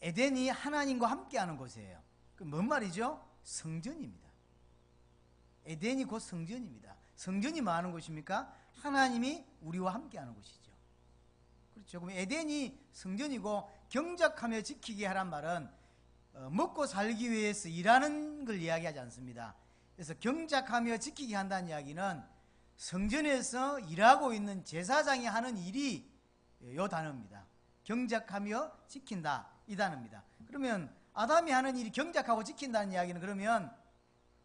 에덴이 하나님과 함께하는 곳이에요. 그 뭔 말이죠? 성전입니다. 에덴이 곧 성전입니다. 성전이 뭐 하는 곳입니까? 하나님이 우리와 함께하는 곳이죠. 그렇죠. 그럼 에덴이 성전이고 경작하며 지키게 하란 말은 먹고 살기 위해서 일하는 걸 이야기하지 않습니다. 그래서 경작하며 지키게 한다는 이야기는 성전에서 일하고 있는 제사장이 하는 일이 이 단어입니다. 경작하며 지킨다, 이 단어입니다. 그러면 아담이 하는 일이 경작하고 지킨다는 이야기는 그러면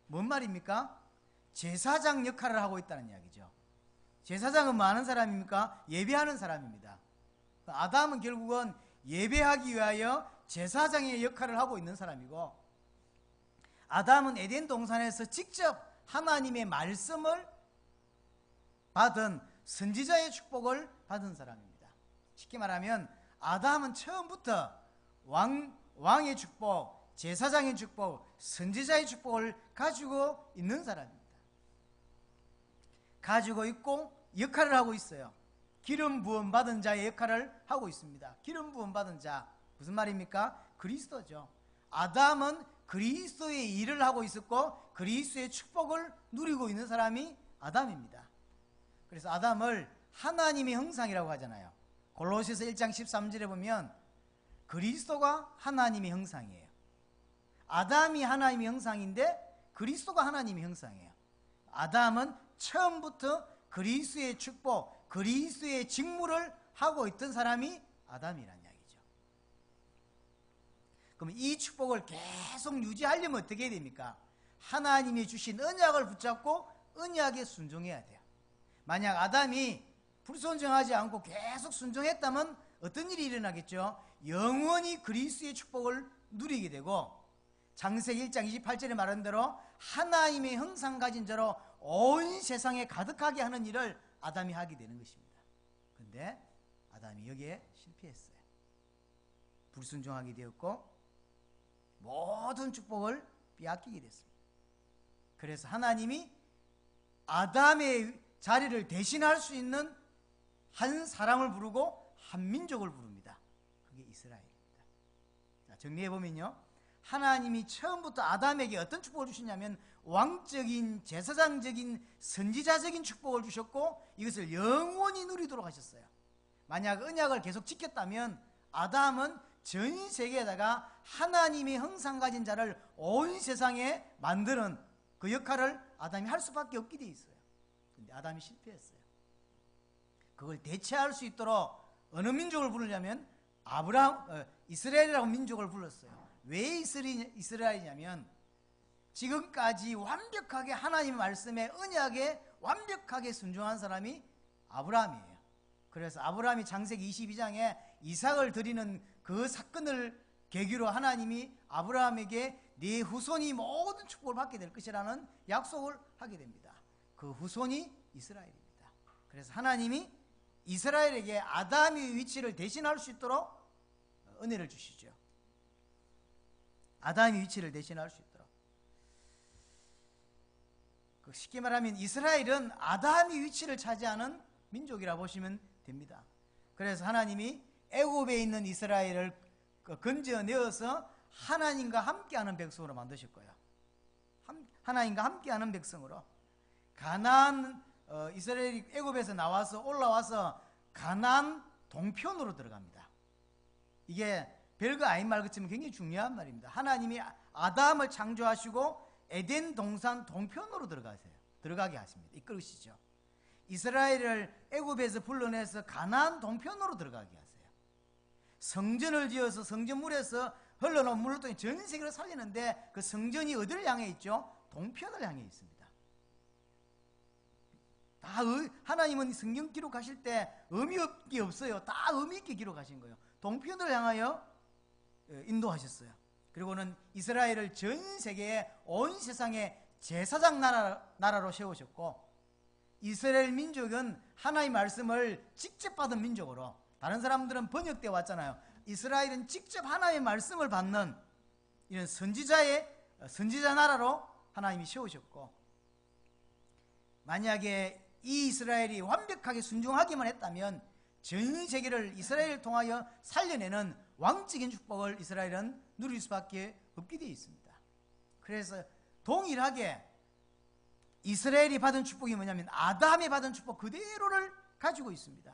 뭔 말입니까? 제사장 역할을 하고 있다는 이야기죠. 제사장은 뭐 하는 사람입니까? 예배하는 사람입니다. 아담은 결국은 예배하기 위하여 제사장의 역할을 하고 있는 사람이고, 아담은 에덴 동산에서 직접 하나님의 말씀을 받은 선지자의 축복을 받은 사람입니다. 쉽게 말하면 아담은 처음부터 왕의 축복, 제사장의 축복, 선지자의 축복을 가지고 있는 사람입니다. 가지고 있고 역할을 하고 있어요. 기름 부음 받은 자의 역할을 하고 있습니다. 기름 부음 받은 자, 무슨 말입니까? 그리스도죠. 아담은 그리스도의 일을 하고 있었고 그리스도의 축복을 누리고 있는 사람이 아담입니다. 그래서 아담을 하나님의 형상이라고 하잖아요. 골로새서 1장 13절에 보면 그리스도가 하나님의 형상이에요. 아담이 하나님의 형상인데 그리스도가 하나님의 형상이에요. 아담은 처음부터 그리스도의 축복, 그리스도의 직무를 하고 있던 사람이 아담이란 이야기죠. 그럼 이 축복을 계속 유지하려면 어떻게 해야 됩니까? 하나님이 주신 언약을 붙잡고 언약에 순종해야 돼요. 만약 아담이 불순종하지 않고 계속 순종했다면 어떤 일이 일어나겠죠? 영원히 그리스도의 축복을 누리게 되고, 창세기 1장 28절에 말한 대로 하나님의 형상 가진 자로 온 세상에 가득하게 하는 일을 아담이 하게 되는 것입니다. 그런데 아담이 여기에 실패했어요. 불순종하게 되었고 모든 축복을 빼앗기게 됐습니다. 그래서 하나님이 아담의 자리를 대신할 수 있는 한 사람을 부르고 한 민족을 부릅니다. 그게 이스라엘입니다. 자, 정리해보면요, 하나님이 처음부터 아담에게 어떤 축복을 주셨냐면 왕적인, 제사장적인, 선지자적인 축복을 주셨고 이것을 영원히 누리도록 하셨어요. 만약 언약을 계속 지켰다면 아담은 전 세계에다가 하나님의 형상 가진 자를 온 세상에 만드는 그 역할을 아담이 할 수밖에 없게 돼 있어요. 근데 아담이 실패했어요. 그걸 대체할 수 있도록 어느 민족을 부르냐면 이스라엘이라고 민족을 불렀어요. 왜 이스라엘이냐면 지금까지 완벽하게 하나님의 말씀에, 언약에 완벽하게 순종한 사람이 아브라함이에요. 그래서 아브라함이 창세기 22장에 이삭을 드리는 그 사건을 계기로 하나님이 아브라함에게 네 후손이 모든 축복을 받게 될 것이라는 약속을 하게 됩니다. 그 후손이 이스라엘입니다. 그래서 하나님이 이스라엘에게 아담의 위치를 대신할 수 있도록 은혜를 주시죠. 아담의 위치를 대신할 수 있도록. 쉽게 말하면 이스라엘은 아담의 위치를 차지하는 민족이라 보시면 됩니다. 그래서 하나님이 애굽에 있는 이스라엘을 건져내어서 하나님과 함께하는 백성으로 만드실 거예요. 하나님과 함께하는 백성으로. 가나안, 이스라엘이 애굽에서 나와서 올라와서 가나안 동편으로 들어갑니다. 이게 별거 아닌 말 같지만 굉장히 중요한 말입니다. 하나님이 아담을 창조하시고 에덴 동산 동편으로 들어가게 하십니다. 이끌으시죠. 이스라엘을 애굽에서 불러내서 가나안 동편으로 들어가게 하세요. 성전을 지어서 성전물에서 흘러나온 물을 통해 전 세계를 살리는데 그 성전이 어디를 향해 있죠? 동편을 향해 있습니다. 다 하나님은 성경 기록하실 때 의미 없게 없어요. 다 의미 있게 기록하신 거예요. 동편을 향하여 인도하셨어요. 그리고는 이스라엘을 전 세계에, 온 세상에 제사장 나라로 세우셨고, 이스라엘 민족은 하나님의 말씀을 직접 받은 민족으로, 다른 사람들은 번역되어 왔잖아요. 이스라엘은 직접 하나님의 말씀을 받는 이런 선지자 나라로 하나님이 세우셨고, 만약에 이 이스라엘이 완벽하게 순종하기만 했다면 전 세계를 이스라엘을 통하여 살려내는 왕적인 축복을 이스라엘은 누릴 수밖에 없게 되어 있습니다. 그래서 동일하게 이스라엘이 받은 축복이 뭐냐면 아담이 받은 축복 그대로를 가지고 있습니다.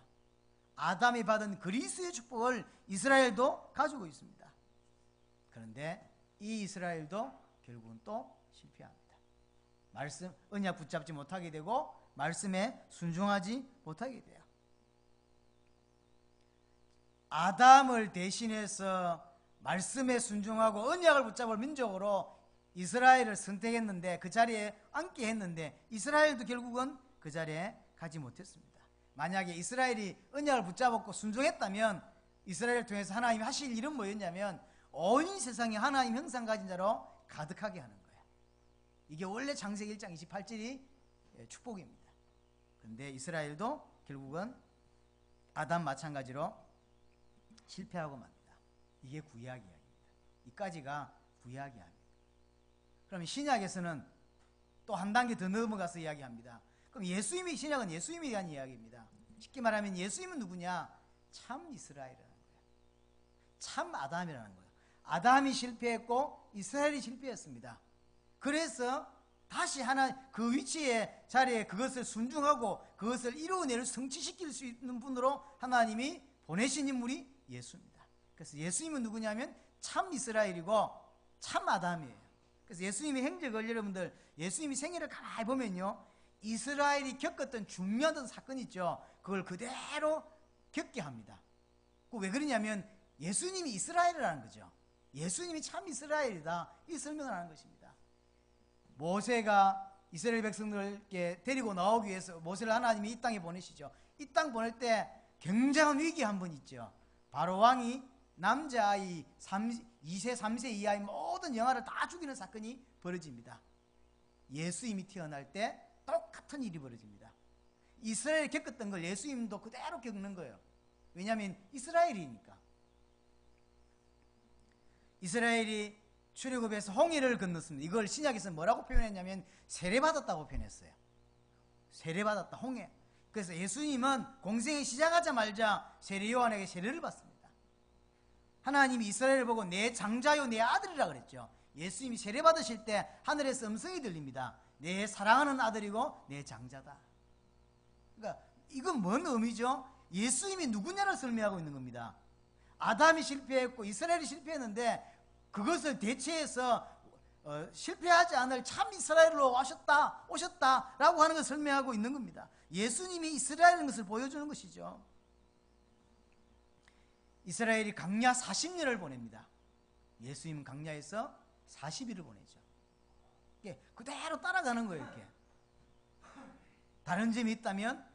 아담이 받은 그리스의 축복을 이스라엘도 가지고 있습니다. 그런데 이 이스라엘도 결국은 또 실패합니다. 말씀, 언약 붙잡지 못하게 되고 말씀에 순종하지 못하게 돼요. 아담을 대신해서 말씀에 순종하고 언약을 붙잡을 민족으로 이스라엘을 선택했는데 그 자리에 앉게 했는데 이스라엘도 결국은 그 자리에 가지 못했습니다. 만약에 이스라엘이 언약을 붙잡았고 순종했다면 이스라엘을 통해서 하나님이 하실 일은 뭐였냐면 온 세상에 하나님 형상 가진 자로 가득하게 하는 거예요. 이게 원래 창세기 1장 28절이 축복입니다. 그런데 이스라엘도 결국은 아담 마찬가지로 실패하고 맙니다. 이게 구약 이야기입니다. 이까지가 구약 이야기입니다. 그럼 신약에서는 또 한 단계 더 넘어가서 이야기합니다. 그럼 예수님이, 신약은 예수님에 대한 이야기입니다. 쉽게 말하면 예수님은 누구냐? 참 이스라엘이라는 거예요. 참 아담이라는 거예요. 아담이 실패했고 이스라엘이 실패했습니다. 그래서 다시 하나 그 위치에 자리에 그것을 순종하고 그것을 이루어낼 성취시킬 수 있는 분으로 하나님이 보내신 인물이 예수입니다. 그래서 예수님은 누구냐면 참 이스라엘이고 참 아담이에요. 그래서 예수님의 행적을 여러분들 예수님이 생애를 가만히 보면요, 이스라엘이 겪었던 중요한 사건이 있죠. 그걸 그대로 겪게 합니다. 왜 그러냐면 예수님이 이스라엘이라는 거죠. 예수님이 참 이스라엘이다, 이 설명을 하는 것입니다. 모세가 이스라엘 백성들께 데리고 나오기 위해서 모세를 하나님이 이 땅에 보내시죠. 이 땅 보낼 때 굉장한 위기 한 번 있죠. 바로 왕이 남자아이 2세 3세 이하의 모든 영아를 다 죽이는 사건이 벌어집니다. 예수님이 태어날 때 똑같은 일이 벌어집니다. 이스라엘이 겪었던 걸 예수님도 그대로 겪는 거예요. 왜냐하면 이스라엘이니까. 이스라엘이 출애굽에서 홍해를 건넜습니다. 이걸 신약에서 뭐라고 표현했냐면 세례받았다고 표현했어요. 세례받았다, 홍해. 그래서 예수님은 공생이 시작하자마자 세례 요한에게 세례를 받습니다. 하나님이 이스라엘을 보고 내 장자요 내 아들이라 그랬죠. 예수님이 세례 받으실 때 하늘에서 음성이 들립니다. 내 사랑하는 아들이고 내 장자다. 그러니까 이건 뭔 의미죠? 예수님이 누구냐를 설명하고 있는 겁니다. 아담이 실패했고 이스라엘이 실패했는데 그것을 대체해서 실패하지 않을 참 이스라엘로 오셨다라고 하는 것을 설명하고 있는 겁니다. 예수님이 이스라엘인 것을 보여주는 것이죠. 이스라엘이 광야 40년을 보냅니다. 예수님은 광야에서 40일을 보내죠. 그대로 따라가는 거예요. 이렇게. 다른 점이 있다면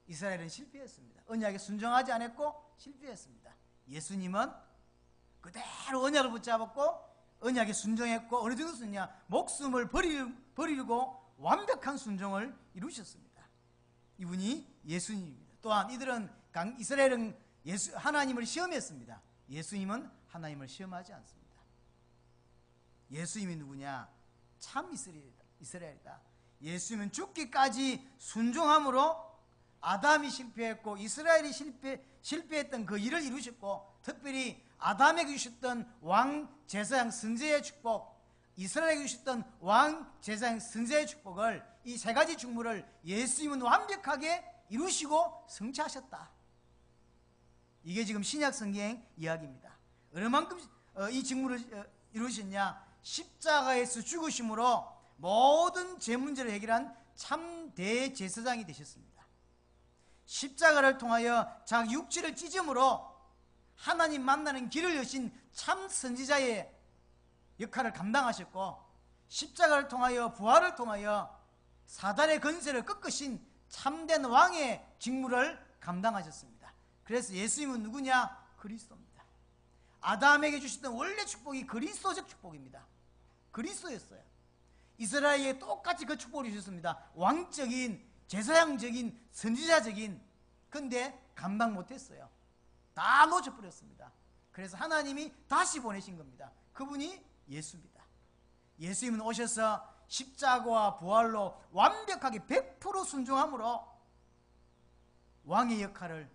이스라엘은 실패했습니다. 언약에 순종하지 않았고 실패했습니다. 예수님은 그대로 언약을 붙잡았고 언약에 순종했고 어느 정도 썼냐? 목숨을 버리고 완벽한 순종을 이루셨습니다. 이분이 예수님입니다. 또한 이들은 이스라엘은 하나님을 시험했습니다. 예수님은 하나님을 시험하지 않습니다. 예수님이 누구냐? 참 이스라엘이다. 예수님은 죽기까지 순종함으로 아담이 실패했고 이스라엘이 실패했던 그 일을 이루셨고, 특별히 아담에게 주셨던 왕 제사장 선제의 축복, 이스라엘에게 주셨던 왕 제사장 선제의 축복을, 이 세 가지 직무를 예수님은 완벽하게 이루시고 성취하셨다. 이게 지금 신약 성경 이야기입니다. 얼마만큼 이 직무를 이루셨냐? 십자가에서 죽으심으로 모든 죄 문제를 해결한 참 대제사장이 되셨습니다. 십자가를 통하여 자기 육체를 찢음으로 하나님 만나는 길을 여신 참 선지자의 역할을 감당하셨고, 십자가를 통하여 부활을 통하여 사단의 권세를 꺾으신 참된 왕의 직무를 감당하셨습니다. 그래서 예수님은 누구냐? 그리스도입니다. 아담에게 주셨던 원래 축복이 그리스도적 축복입니다. 그리스도였어요. 이스라엘에 똑같이 그 축복을 주셨습니다. 왕적인, 제사장적인, 선지자적인. 근데 감당 못했어요. 다 놓쳐버렸습니다. 그래서 하나님이 다시 보내신 겁니다. 그분이 예수입니다. 예수님은 오셔서 십자가와 부활로 완벽하게 100% 순종함으로 왕의 역할을,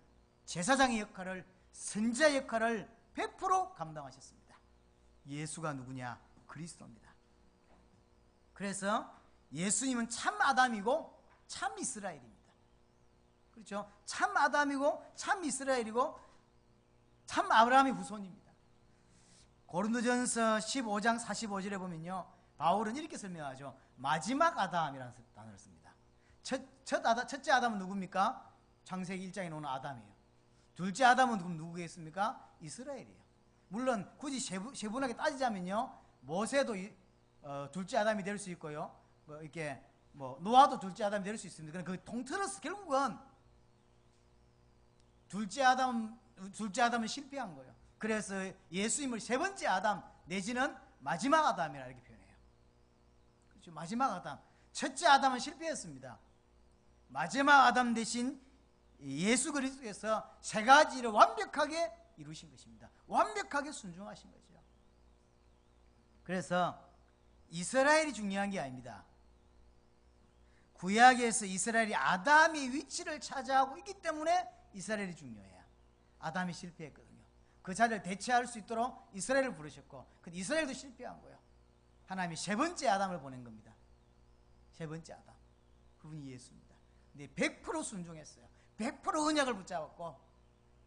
제사장의 역할을, 선지자 역할을 100% 감당하셨습니다. 예수가 누구냐? 그리스도입니다. 그래서 예수님은 참 아담이고 참 이스라엘입니다. 그렇죠? 참 아담이고 참 이스라엘이고 참 아브라함의 후손입니다. 고린도전서 15장 45절에 보면요, 바울은 이렇게 설명하죠. 마지막 아담이라는 단어를 씁니다. 첫째 아담은 누굽니까? 창세기 1장에 나오는 아담이에요. 둘째 아담은 누구겠습니까? 이스라엘이에요. 물론 굳이 세분하게 따지자면요, 모세도 둘째 아담이 될 수 있고요, 이렇게 노아도 둘째 아담이 될 수 있습니다. 그 통틀어서 결국은 둘째 아담은 실패한 거예요. 그래서 예수님을 세 번째 아담 내지는 마지막 아담이라 이렇게 표현해요. 그렇죠? 마지막 아담. 첫째 아담은 실패했습니다. 마지막 아담 대신 예수 그리스도께서 세 가지를 완벽하게 이루신 것입니다. 완벽하게 순종하신 거죠. 그래서 이스라엘이 중요한 게 아닙니다. 구약에서 이스라엘이 아담의 위치를 차지하고 있기 때문에 이스라엘이 중요해요. 아담이 실패했거든요. 그 자리를 대체할 수 있도록 이스라엘을 부르셨고, 근데 이스라엘도 실패한 거예요. 하나님이 세 번째 아담을 보낸 겁니다. 세 번째 아담, 그분이 예수입니다. 근데 100% 순종했어요. 100% 언약을 붙잡았고,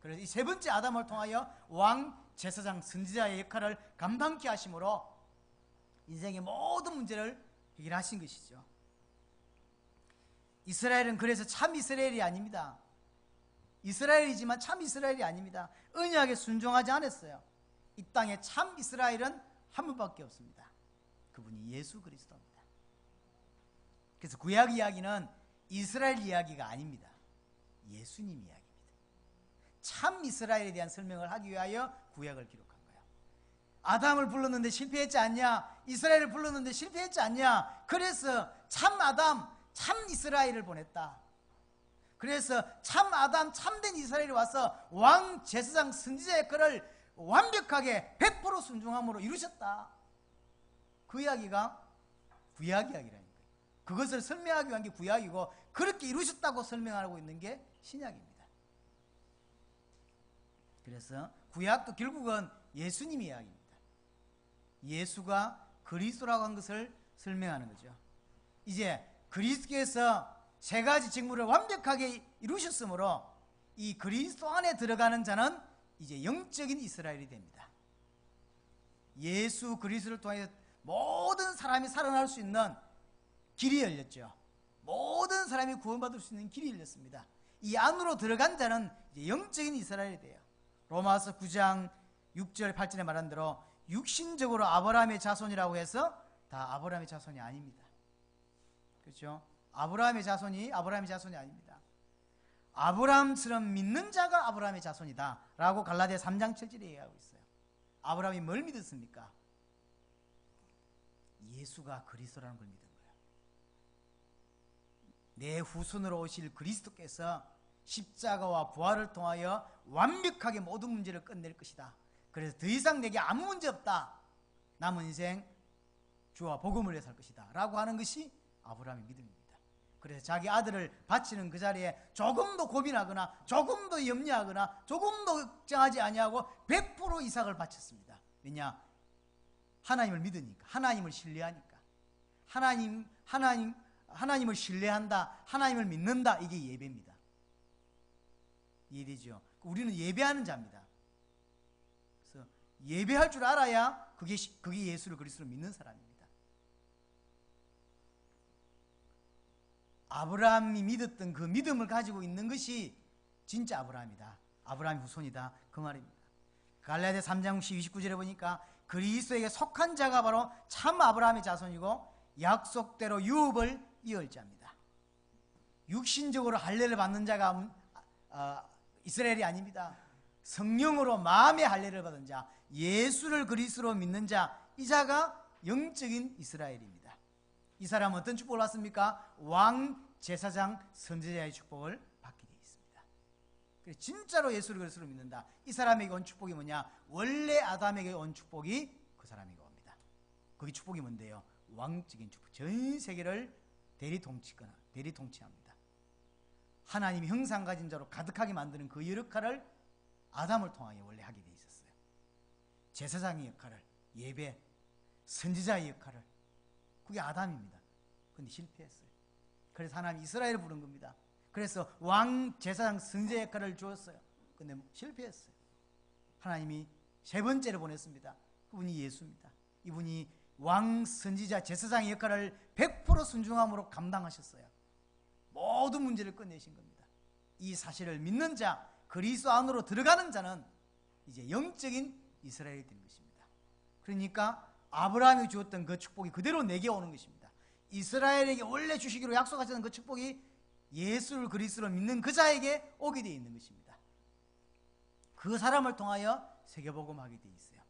그래서 이 세 번째 아담을 통하여 왕, 제사장, 선지자의 역할을 감당케 하심으로 인생의 모든 문제를 해결하신 것이죠. 이스라엘은 그래서 참 이스라엘이 아닙니다. 이스라엘이지만 참 이스라엘이 아닙니다. 언약에 순종하지 않았어요. 이 땅에 참 이스라엘은 한 분밖에 없습니다. 그분이 예수 그리스도입니다. 그래서 구약 이야기는 이스라엘 이야기가 아닙니다. 예수님 이야기입니다. 참 이스라엘에 대한 설명을 하기 위하여 구약을 기록한 거예요. 아담을 불렀는데 실패했지 않냐? 이스라엘을 불렀는데 실패했지 않냐? 그래서 참 아담, 참 이스라엘을 보냈다. 그래서 참 아담, 참된 이스라엘이 와서 왕, 제사장, 선지자의 역할을 완벽하게 100% 순종함으로 이루셨다. 그 이야기가 구약 이야기라는 거예요. 그것을 설명하기 위한 게 구약이고, 그렇게 이루셨다고 설명하고 있는 게 신약입니다. 그래서 구약도 결국은 예수님 이야기입니다. 예수가 그리스도라고 한 것을 설명하는 거죠. 이제 그리스도께서 세 가지 직무를 완벽하게 이루셨으므로 이 그리스도 안에 들어가는 자는 이제 영적인 이스라엘이 됩니다. 예수 그리스도를 통해 모든 사람이 살아날 수 있는 길이 열렸죠. 모든 사람이 구원받을 수 있는 길이 열렸습니다. 이 안으로 들어간 자는 이제 영적인 이스라엘이 돼요. 로마서 9장 6절 8절에 말한 대로 육신적으로 아브라함의 자손이라고 해서 다 아브라함의 자손이 아닙니다. 그렇죠? 아브라함의 자손이 아닙니다. 아브라함처럼 믿는 자가 아브라함의 자손이다 라고 갈라디아 3장 7절에 얘기하고 있어요. 아브라함이 뭘 믿었습니까? 예수가 그리스도라는 걸 믿은 거예요. 내 후손으로 오실 그리스도께서 십자가와 부활을 통하여 완벽하게 모든 문제를 끝낼 것이다. 그래서 더 이상 내게 아무 문제 없다. 남은 인생 주와 복음을 위해 살 것이다 라고 하는 것이 아브라함의 믿음입니다. 그래서 자기 아들을 바치는 그 자리에 조금도 고민하거나 조금도 염려하거나 조금도 걱정하지 아니하고 100% 이삭을 바쳤습니다. 왜냐? 하나님을 믿으니까, 하나님을 신뢰하니까. 하나님을 신뢰한다, 하나님을 믿는다, 이게 예배입니다. 이해되죠? 우리는 예배하는 자입니다. 그래서 예배할 줄 알아야 그게 예수를 그리스도로 믿는 사람입니다. 아브라함이 믿었던 그 믿음을 가지고 있는 것이 진짜 아브라함이다. 아브라함의 후손이다. 그 말입니다. 갈라디아 3장 29절에 보니까 그리스도에게 속한 자가 바로 참 아브라함의 자손이고 약속대로 유업을 이을 자입니다. 육신적으로 할례를 받는 자가 이스라엘이 아닙니다. 성령으로 마음의 할례를 받은 자, 예수를 그리스도로 믿는 자, 이 자가 영적인 이스라엘입니다. 이 사람은 어떤 축복을 받습니까? 왕, 제사장, 선지자의 축복을 받게 되어 있습니다. 진짜로 예수를 그리스도로 믿는다. 이 사람에게 온 축복이 뭐냐? 원래 아담에게 온 축복이 그 사람에게 옵니다. 그게 축복이 뭔데요? 왕적인 축복. 전 세계를 대리 통치합니다. 하나님이 형상 가진 자로 가득하게 만드는 그 역할을 아담을 통하여 원래 하게 되어 있었어요. 제사장의 역할을, 예배, 선지자의 역할을. 그게 아담입니다. 근데 실패했어요. 그래서 하나님이 이스라엘을 부른 겁니다. 그래서 왕, 제사장, 선지자 역할을 주었어요. 근데 실패했어요. 하나님이 세 번째로 보냈습니다. 그분이 예수입니다. 이분이 왕, 선지자, 제사장의 역할을 100% 순종함으로 감당하셨어요. 모든 문제를 끝내신 겁니다. 이 사실을 믿는 자, 그리스도 안으로 들어가는 자는 이제 영적인 이스라엘이 된 것입니다. 그러니까 아브라함이 주었던 그 축복이 그대로 내게 오는 것입니다. 이스라엘에게 원래 주시기로 약속하셨던 그 축복이 예수를 그리스도로 믿는 그 자에게 오게 되어 있는 것입니다. 그 사람을 통하여 세계복음하게 되어 있어요.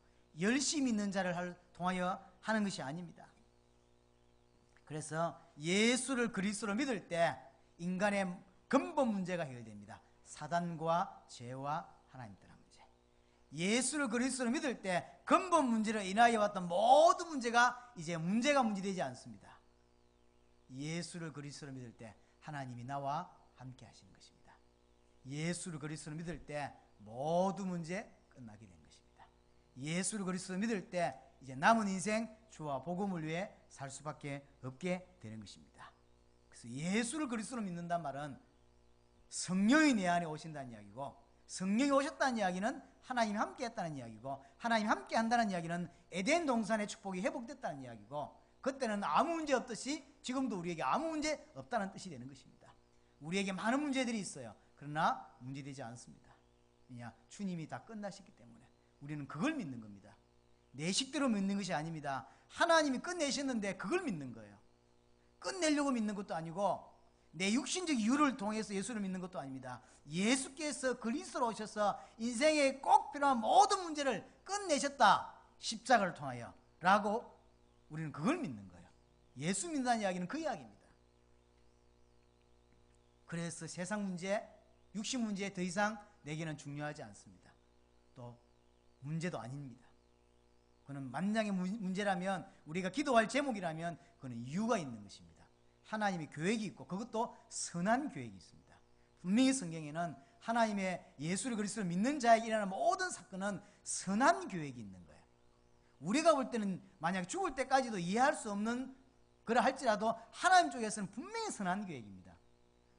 열심히 믿는 자를 통하여 하는 것이 아닙니다. 그래서 예수를 그리스도로 믿을 때 인간의 근본 문제가 해결됩니다. 사단과 죄와 하나님 떠난 문제. 예수를 그리스도로 믿을 때 근본 문제로 인하여 왔던 모든 문제가 이제 문제가 문제되지 않습니다. 예수를 그리스도로 믿을 때 하나님이 나와 함께 하시는 것입니다. 예수를 그리스도로 믿을 때 모든 문제 끝나게 된 것입니다. 예수를 그리스도로 믿을 때 이제 남은 인생 주와 복음을 위해 살 수밖에 없게 되는 것입니다. 그래서 예수를 그리스도로 믿는다는 말은 성령이 내 안에 오신다는 이야기고, 성령이 오셨다는 이야기는 하나님이 함께 했다는 이야기고, 하나님이 함께 한다는 이야기는 에덴 동산의 축복이 회복됐다는 이야기고, 그때는 아무 문제 없듯이 지금도 우리에게 아무 문제 없다는 뜻이 되는 것입니다. 우리에게 많은 문제들이 있어요. 그러나 문제되지 않습니다. 왜냐? 주님이 다 끝나셨기 때문에 우리는 그걸 믿는 겁니다. 내 식대로 믿는 것이 아닙니다. 하나님이 끝내셨는데 그걸 믿는 거예요. 끝내려고 믿는 것도 아니고 내 육신적 이유를 통해서 예수를 믿는 것도 아닙니다. 예수께서 그리스도로 오셔서 인생에 꼭 필요한 모든 문제를 끝내셨다, 십자가를 통하여 라고 우리는 그걸 믿는 거예요. 예수 믿는다는 이야기는 그 이야기입니다. 그래서 세상 문제, 육신 문제 더 이상 내게는 중요하지 않습니다. 또 문제도 아닙니다. 그는 만약에 문제라면, 우리가 기도할 제목이라면 그는 이유가 있는 것입니다. 하나님의 계획이 있고 그것도 선한 계획이 있습니다. 분명히 성경에는 하나님의 예수를 그리스도를 믿는 자에게 일어나는 모든 사건은 선한 계획이 있는 거예요. 우리가 볼 때는 만약 죽을 때까지도 이해할 수 없는 그라 할지라도 하나님 쪽에서는 분명히 선한 계획입니다.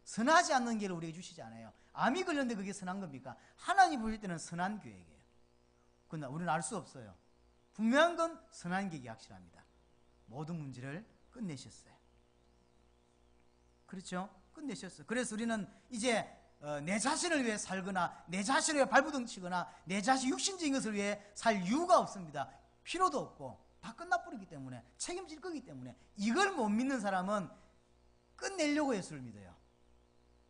선하지 않는 길을 우리에게 주시지 않아요. 암이 걸렸는데 그게 선한 겁니까? 하나님 보실 때는 선한 계획이에요. 그러나 우리는 알 수 없어요. 분명한 건 선한 계획이 확실합니다. 모든 문제를 끝내셨어요. 그렇죠? 끝내셨어요. 그래서 우리는 이제 내 자신을 위해 살거나 내 자신을 위해 발부둥 치거나 내 자신 육신적인 것을 위해 살 이유가 없습니다. 필요도 없고 다 끝나버리기 때문에, 책임질 거기 때문에. 이걸 못 믿는 사람은 끝내려고 예수를 믿어요.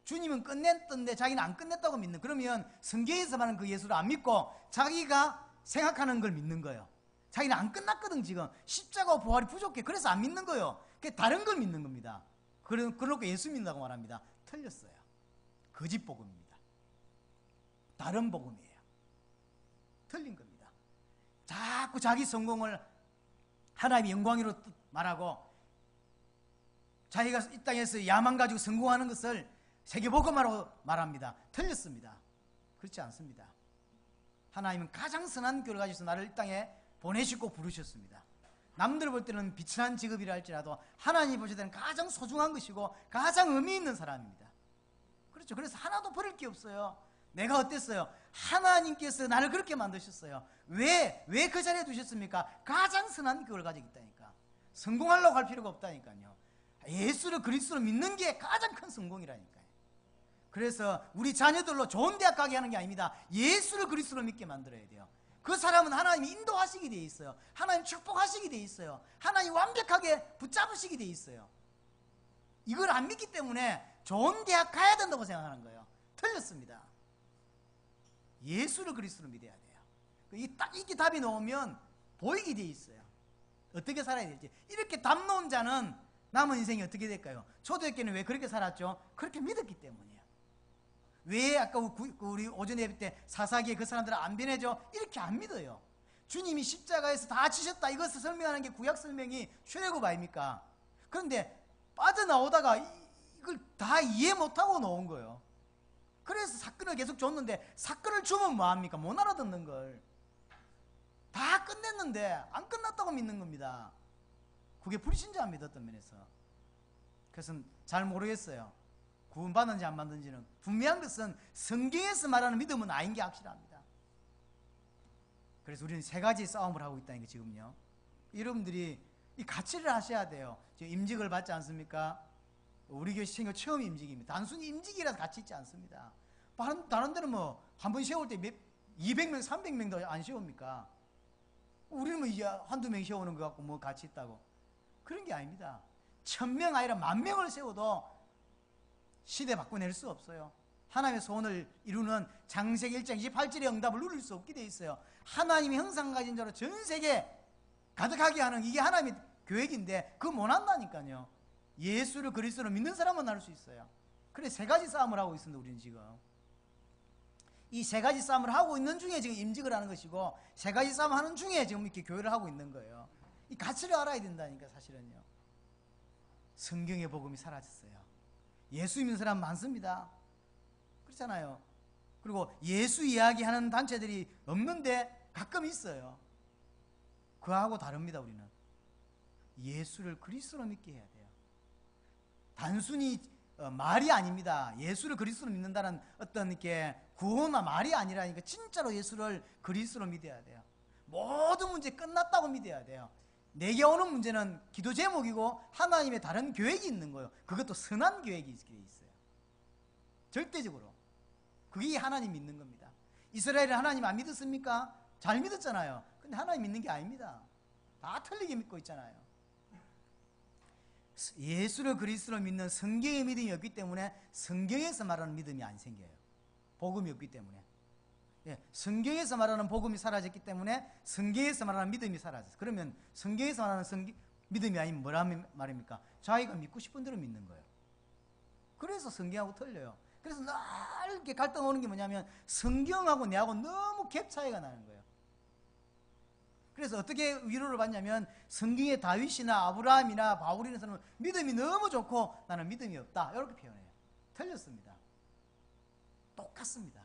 주님은 끝냈던데 자기는 안 끝냈다고 믿는, 그러면 성경에서 말하는 그 예수를 안 믿고 자기가 생각하는 걸 믿는 거예요. 자기는 안 끝났거든. 지금 십자가와 부활이 부족해. 그래서 안 믿는 거예요. 그게 다른 걸 믿는 겁니다. 그러고 예수 믿는다고 말합니다. 틀렸어요. 거짓 복음입니다. 다른 복음이에요. 틀린 겁니다. 자꾸 자기 성공을 하나님의 영광으로 말하고 자기가 이 땅에서 야망 가지고 성공하는 것을 세계복음화로 말합니다. 틀렸습니다. 그렇지 않습니다. 하나님은 가장 선한 교를 가지고서 나를 이 땅에 보내시고 부르셨습니다. 남들 볼 때는 비천한 직업이라 할지라도 하나님 보실 때는 가장 소중한 것이고 가장 의미 있는 사람입니다. 그렇죠. 그래서 하나도 버릴 게 없어요. 내가 어땠어요? 하나님께서 나를 그렇게 만드셨어요. 왜 그 자리에 두셨습니까? 가장 선한 교를 가지고 있다니까. 성공하려고 할 필요가 없다니까요. 예수를 그리스도로 믿는 게 가장 큰 성공이라니까요. 그래서 우리 자녀들로 좋은 대학 가게 하는 게 아닙니다. 예수를 그리스도로 믿게 만들어야 돼요. 그 사람은 하나님이 인도하시게 돼 있어요. 하나님 축복하시게 돼 있어요. 하나님 완벽하게 붙잡으시게 돼 있어요. 이걸 안 믿기 때문에 좋은 대학 가야 된다고 생각하는 거예요. 틀렸습니다. 예수를 그리스도로 믿어야 돼요. 이게 답이 나오면 보이게 돼 있어요. 어떻게 살아야 될지. 이렇게 답 놓은 자는 남은 인생이 어떻게 될까요? 초대교회는 왜 그렇게 살았죠? 그렇게 믿었기 때문이에요. 왜 아까 우리 오전에 예배 때 사사기에 그 사람들은 안 변해져? 이렇게 안 믿어요. 주님이 십자가에서 다 지셨다, 이것을 설명하는 게 구약 설명이 출애굽 아닙니까? 그런데 빠져나오다가 이걸 다 이해 못하고 나온 거예요. 그래서 사건을 계속 줬는데, 사건을 주면 뭐합니까? 못 알아듣는 걸. 다 끝냈는데 안 끝났다고 믿는 겁니다. 그게 불신자입니다. 어떤 면에서. 그래서 잘 모르겠어요. 구원받는지 안 받는지는. 분명한 것은 성경에서 말하는 믿음은 아닌 게 확실합니다. 그래서 우리는 세 가지 싸움을 하고 있다는 게 지금요. 여러분들이 이 가치를 하셔야 돼요. 지금 임직을 받지 않습니까? 우리 교회 신교 처음 임직입니다. 단순히 임직이라서 가치 있지 않습니다. 다른 데는 뭐 한 번 세울 때 200명, 300명도 안 세웁니까? 우리는 뭐 이제 한두 명 세우는 것 같고 뭐 가치 있다고. 그런 게 아닙니다. 1000명 아니라 10,000명을 세워도 시대 바꿔낼 수 없어요. 하나님의 소원을 이루는 창세기 1장 28절의 응답을 누릴 수 없게 돼 있어요. 하나님이 형상 가진 자로 전 세계 가득하게 하는 이게 하나님의 계획인데 그거 못 한다니까요. 예수를 그리스도로 믿는 사람만 할 수 있어요. 그래 세 가지 싸움을 하고 있습니다. 우리는 지금 이 세 가지 싸움을 하고 있는 중에 지금 임직을 하는 것이고 세 가지 싸움 하는 중에 지금 이렇게 교회를 하고 있는 거예요. 이 가치를 알아야 된다니까. 사실은요. 성경의 복음이 사라졌어요. 예수 믿는 사람 많습니다. 그렇잖아요. 그리고 예수 이야기하는 단체들이 없는데 가끔 있어요. 그하고 다릅니다. 우리는 예수를 그리스도로 믿게 해야 돼요. 단순히 말이 아닙니다. 예수를 그리스도로 믿는다는 어떤 이렇게 구호나 말이 아니라니까 진짜로 예수를 그리스도로 믿어야 돼요. 모든 문제 끝났다고 믿어야 돼요. 내게 오는 문제는 기도 제목이고 하나님의 다른 계획이 있는 거예요. 그것도 선한 계획이 있어요. 절대적으로. 그게 하나님 믿는 겁니다. 이스라엘은 하나님 안 믿었습니까? 잘 믿었잖아요. 근데 하나님 믿는 게 아닙니다. 다 틀리게 믿고 있잖아요. 예수를 그리스도로 믿는 성경의 믿음이 없기 때문에 성경에서 말하는 믿음이 안 생겨요. 복음이 없기 때문에. 예, 성경에서 말하는 복음이 사라졌기 때문에 성경에서 말하는 믿음이 사라졌어요. 그러면 성경에서 말하는 믿음이 아니면 뭐라는 말입니까? 자기가 믿고 싶은 대로 믿는 거예요. 그래서 성경하고 틀려요. 그래서 늘 이렇게 갈등 오는 게 뭐냐면 성경하고 내하고 너무 갭 차이가 나는 거예요. 그래서 어떻게 위로를 받냐면 성경의 다윗이나 아브라함이나 바울이나 사람은 믿음이 너무 좋고 나는 믿음이 없다. 이렇게 표현해요. 틀렸습니다. 똑같습니다.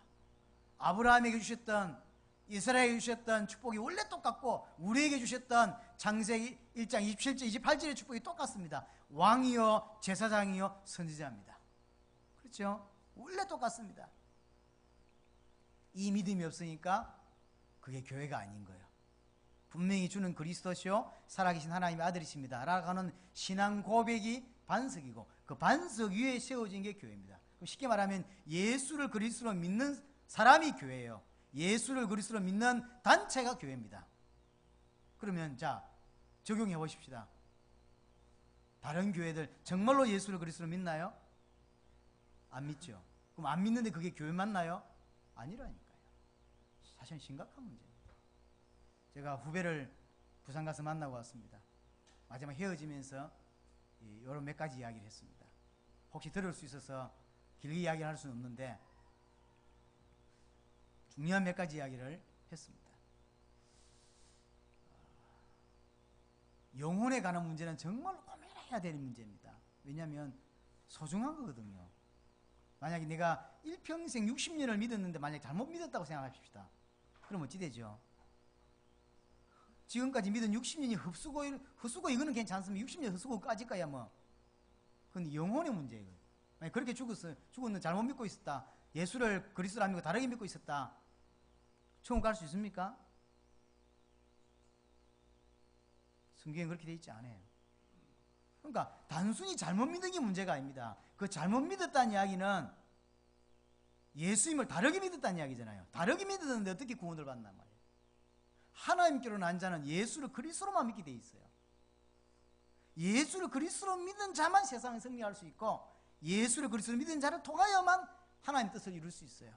아브라함에게 주셨던 이스라엘에게 주셨던 축복이 원래 똑같고 우리에게 주셨던 창세기 1장 27절 28절의 축복이 똑같습니다. 왕이요 제사장이요 선지자입니다. 그렇죠? 원래 똑같습니다. 이 믿음이 없으니까 그게 교회가 아닌 거예요. 분명히 주는 그리스도시요 살아계신 하나님의 아들이십니다 라고 하는 신앙 고백이 반석이고 그 반석 위에 세워진 게 교회입니다. 쉽게 말하면 예수를 그리스도로 믿는 사람이 교회예요. 예수를 그리스도로 믿는 단체가 교회입니다. 그러면 자 적용해 보십시다. 다른 교회들 정말로 예수를 그리스도로 믿나요? 안 믿죠. 그럼 안 믿는데 그게 교회 맞나요? 아니라니까요. 사실 심각한 문제입니다. 제가 후배를 부산 가서 만나고 왔습니다. 마지막 헤어지면서 이런 몇 가지 이야기를 했습니다. 혹시 들을 수 있어서 길게 이야기를 할 수는 없는데 중요한 몇 가지 이야기를 했습니다. 영혼에 관한 문제는 정말 고민해야 되는 문제입니다. 왜냐하면 소중한 거거든요. 만약에 내가 일평생 60년을 믿었는데 만약에 잘못 믿었다고 생각합시다. 그럼 어찌 되죠? 지금까지 믿은 60년이 헛수고 이거는 괜찮습니다. 60년 헛수고 까짓거야 뭐. 그건 영혼의 문제예요. 만약 그렇게 죽었는 잘못 믿고 있었다. 예수를 그리스도로 안 믿고 다르게 믿고 있었다. 천국 갈 수 있습니까? 성경에 그렇게 돼 있지 않아요. 그러니까 단순히 잘못 믿는 게 문제가 아닙니다. 그 잘못 믿었다는 이야기는 예수님을 다르게 믿었다는 이야기잖아요. 다르게 믿었는데 어떻게 구원을 받단 말이에요. 하나님께로 난 자는 예수를 그리스도로만 믿게 돼 있어요. 예수를 그리스도로 믿는 자만 세상에 승리할 수 있고 예수를 그리스도로 믿는 자를 통하여만 하나님의 뜻을 이룰 수 있어요.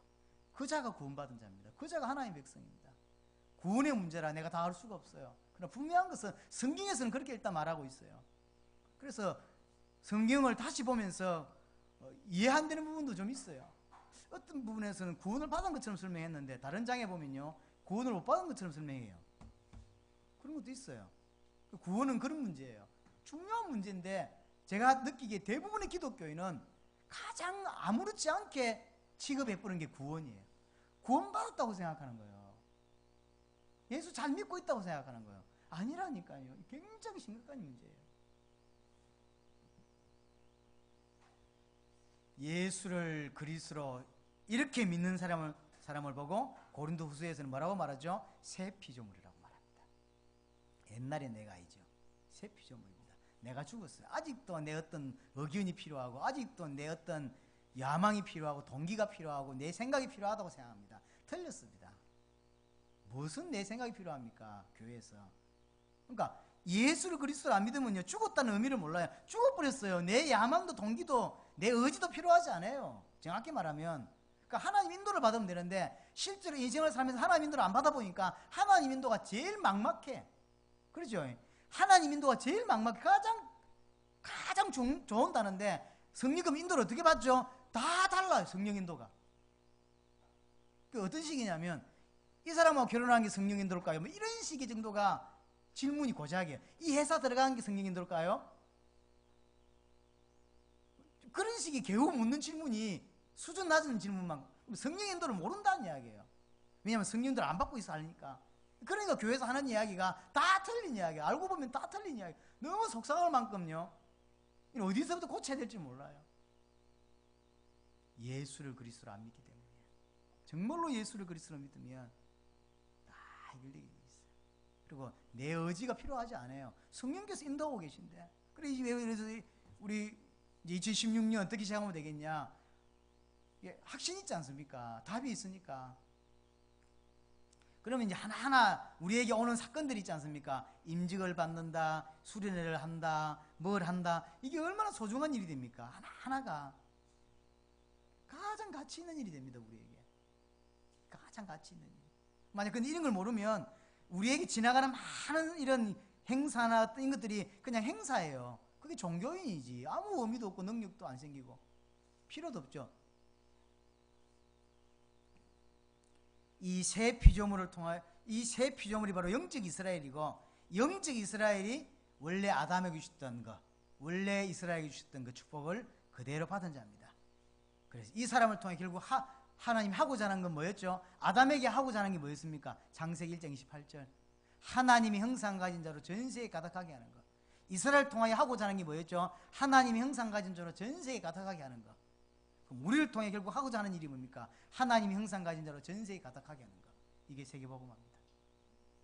그 자가 구원받은 자입니다. 그 자가 하나님의 백성입니다. 구원의 문제라 내가 다 할 수가 없어요. 그러나 분명한 것은 성경에서는 그렇게 일단 말하고 있어요. 그래서 성경을 다시 보면서 이해 안 되는 부분도 좀 있어요. 어떤 부분에서는 구원을 받은 것처럼 설명했는데 다른 장에 보면요 구원을 못 받은 것처럼 설명해요. 그런 것도 있어요. 구원은 그런 문제예요. 중요한 문제인데 제가 느끼기에 대부분의 기독교인은 가장 아무렇지 않게 취급해버리는 게 구원이에요. 구원받았다고 생각하는 거예요. 예수 잘 믿고 있다고 생각하는 거예요. 아니라니까요. 굉장히 심각한 문제예요. 예수를 그리스도로 이렇게 믿는 사람을 보고 고린도후서에서는 뭐라고 말하죠? 새 피조물이라고 말합니다. 옛날에 내가 아니죠. 새 피조물입니다. 내가 죽었어요. 아직도 내 어떤 의견이 필요하고, 아직도 내 어떤 야망이 필요하고, 동기가 필요하고, 내 생각이 필요하다고 생각합니다. 틀렸습니다. 무슨 내 생각이 필요합니까? 교회에서. 그러니까 예수를 그리스도를 안 믿으면요, 죽었다는 의미를 몰라요. 죽어버렸어요. 내 야망도 동기도 내 의지도 필요하지 않아요. 정확히 말하면. 그러니까 하나님 인도를 받으면 되는데, 실제로 인생을 살면서 하나님 인도를 안 받아보니까 하나님 인도가 제일 막막해. 그렇죠? 하나님 인도가 제일 막막해. 가장 좋은 단어인데, 성령님 인도를 어떻게 받죠? 다 달라요. 성령 인도가. 그 어떤 식이냐면, 이 사람하고 결혼한 게 성령 인도일까요? 뭐 이런 식의 정도가 질문이 고작이에요. 이 회사 들어가는 게 성령 인도일까요? 그런 식의 겨우 묻는 질문이 수준 낮은 질문만, 성령 인도를 모른다는 이야기예요. 왜냐하면 성령 인도를 안 받고 있어 하니까. 그러니까 교회에서 하는 이야기가 다 틀린 이야기예요. 알고 보면 다 틀린 이야기. 너무 속상할 만큼요. 어디서부터 고쳐야 될지 몰라요. 예수를 그리스도로 안 믿기 때문에. 정말로 예수를 그리스도로 믿으면 다 해결되게 돼 있어요. 그리고 내 의지가 필요하지 않아요. 성령께서 인도하고 계신데. 그래서 우리 2016년 어떻게 시작하면 되겠냐? 확신이 있지 않습니까? 답이 있으니까. 그러면 이제 하나하나 우리에게 오는 사건들이 있지 않습니까? 임직을 받는다, 수련회를 한다, 뭘 한다. 이게 얼마나 소중한 일이 됩니까? 하나하나가 가장 가치 있는 일이 됩니다. 우리에게 가장 가치 있는 일. 만약 근데 이런 걸 모르면 우리에게 지나가는 많은 이런 행사나 이런 것들이 그냥 행사예요. 그게 종교인이지. 아무 의미도 없고 능력도 안 생기고 필요도 없죠. 이 새 피조물을 통하여, 이 새 피조물이 바로 영적 이스라엘이고, 영적 이스라엘이 원래 아담에게 주셨던 것, 원래 이스라엘에게 주셨던 그 축복을 그대로 받은 자입니다. 그래서 이 사람을 통해 결국 하나님 하고자 하는 건 뭐였죠? 아담에게 하고자 하는 게 뭐였습니까? 창세기 1장 28절. 하나님이 형상 가진 자로 전세에 가득하게 하는 것. 이스라엘 통하여 하고자 하는 게 뭐였죠? 하나님이 형상 가진 자로 전세에 가득하게 하는 것. 그럼 우리를 통해 결국 하고자 하는 일이 뭡니까? 하나님이 형상 가진 자로 전세에 가득하게 하는 것. 이게 세계복음화입니다.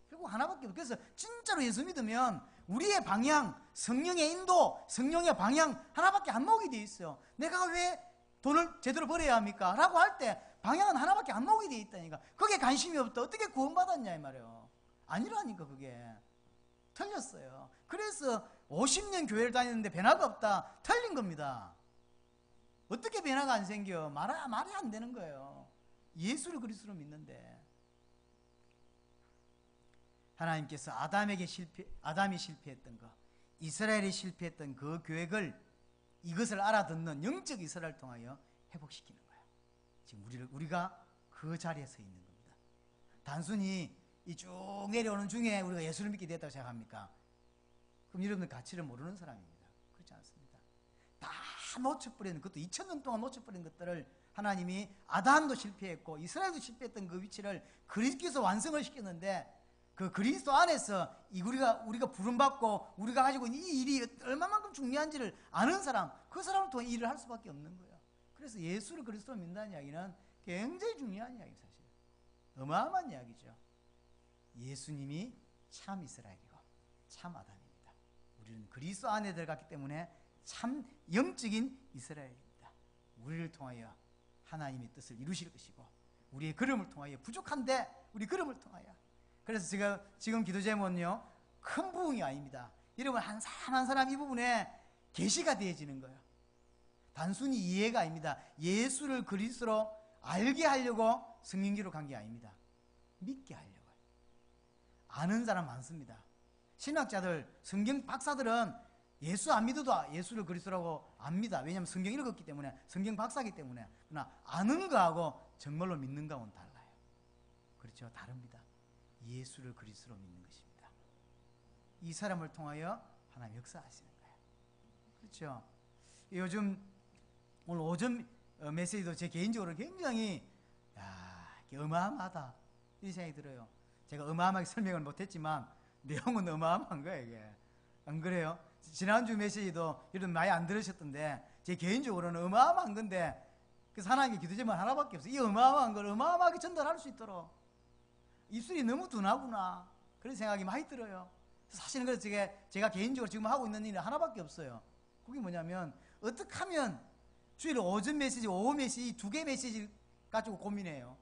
결국 하나밖에 없어요. 그래서 진짜로 예수 믿으면 우리의 방향, 성령의 인도, 성령의 방향 하나밖에 안 나오게 돼 있어요. 내가 왜 돈을 제대로 벌어야 합니까? 라고 할 때 방향은 하나밖에 안 나오게 돼 있다니까. 그게 관심이 없다. 어떻게 구원받았냐 이 말이에요. 아니라니까. 그게 틀렸어요. 그래서 50년 교회를 다니는데 변화가 없다. 틀린 겁니다. 어떻게 변화가 안 생겨? 말이 안 되는 거예요. 예수를 그리스도로 믿는데. 하나님께서 아담이 실패했던 거, 이스라엘이 실패했던 그 계획을, 이것을 알아듣는 영적 이스라엘을 통하여 회복시키는 거예요. 지금 우리가 그 자리에 서 있는 겁니다. 단순히 이 쭉 내려오는 중에 우리가 예수를 믿게 됐다고 생각합니까? 그럼 여러분들 가치를 모르는 사람입니다. 그렇지 않습니다. 다 놓쳐버리는 것도 2000년 동안 놓쳐버린 것들을 하나님이 아담도 실패했고 이스라엘도 실패했던 그 위치를 그리스도께서 완성을 시켰는데, 그 그리스도 안에서 우리가 부름받고 우리가 가지고 있는 이 일이 얼마만큼 중요한지를 아는 사람, 그 사람을 통해 일을 할 수밖에 없는 거예요. 그래서 예수를 그리스도로 믿는다는 이야기는 굉장히 중요한 이야기예요. 사실 어마어마한 이야기죠. 예수님이 참 이스라엘이고 참 아담입니다. 우리는 그리스도 안에 들어갔기 때문에 참 영적인 이스라엘입니다. 우리를 통하여 하나님의 뜻을 이루실 것이고, 우리의 걸음을 통하여, 부족한데 우리 걸음을 통하여. 그래서 지금 기도 제목은요, 큰 부흥이 아닙니다. 여러분 한 사람 한 사람 이 부분에 계시가 되어지는 거예요. 단순히 이해가 아닙니다. 예수를 그리스도로 알게 하려고 성경기로 간 게 아닙니다. 믿게 하려고요. 아는 사람 많습니다. 신학자들, 성경 박사들은 예수 안 믿어도 예수를 그리스도라고 압니다. 왜냐하면 성경 읽었기 때문에, 성경 박사이기 때문에. 그러나 아는 거하고 정말로 믿는 거하고는 달라요. 그렇죠? 다릅니다. 예수를 그리스도로 믿는 것입니다. 이 사람을 통하여 하나님 역사하시는 거예요. 그렇죠? 오늘 오전 메시지도 제 개인적으로 굉장히 이게 어마어마하다 이 생각이 들어요. 제가 어마어마하게 설명을 못했지만 내용은 어마어마한 거예요, 이게. 안 그래요? 지난주 메시지도 여러분 많이 안 들으셨던데 제 개인적으로는 어마어마한 건데 그래서 하나님께 기도 제목 하나밖에 없어요. 이 어마어마한 걸 어마어마하게 전달할 수 있도록 입술이 너무 둔하구나 그런 생각이 많이 들어요. 사실은 그래서 제가 개인적으로 지금 하고 있는 일은 하나밖에 없어요. 그게 뭐냐면 어떻게 하면 주일 오전 메시지, 오후 메시지 두 개 메시지 가지고 고민해요.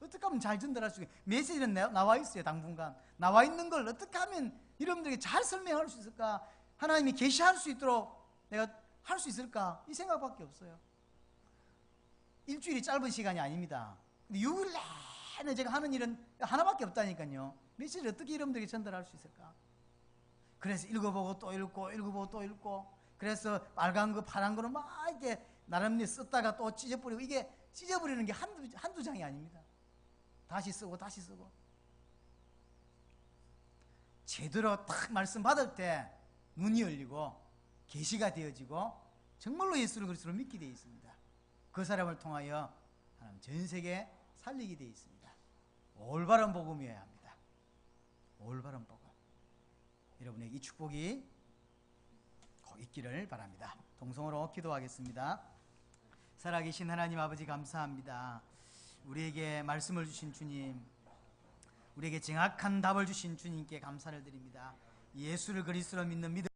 어떻게 하면 잘 전달할 수 있게. 메시지는 나와 있어요. 당분간 나와 있는 걸 어떻게 하면 여러분들에게 잘 설명할 수 있을까, 하나님이 계시할 수 있도록 내가 할 수 있을까, 이 생각밖에 없어요. 일주일이 짧은 시간이 아닙니다. 근데 6일 내내 제가 하는 일은 하나밖에 없다니까요. 메시지를 어떻게 여러분들에게 전달할 수 있을까. 그래서 읽어보고 또 읽고 읽어보고 또 읽고, 그래서 빨간 거 파란 거는 막 이렇게 나름대로 썼다가 또 찢어버리고, 이게 찢어버리는 게 한두 장이 아닙니다. 다시 쓰고 다시 쓰고. 제대로 딱 말씀 받을 때 눈이 열리고 계시가 되어지고 정말로 예수를 그리스도로 믿게 되어 있습니다. 그 사람을 통하여 하나님 전 세계에 살리게 되어 있습니다. 올바른 복음이어야 합니다. 올바른 복음. 여러분에게 이 축복이 꼭 있기를 바랍니다. 동성으로 기도하겠습니다. 살아계신 하나님 아버지, 감사합니다. 우리에게 말씀을 주신 주님, 우리에게 정확한 답을 주신 주님께 감사를 드립니다. 예수를 그리스도로 믿는 믿음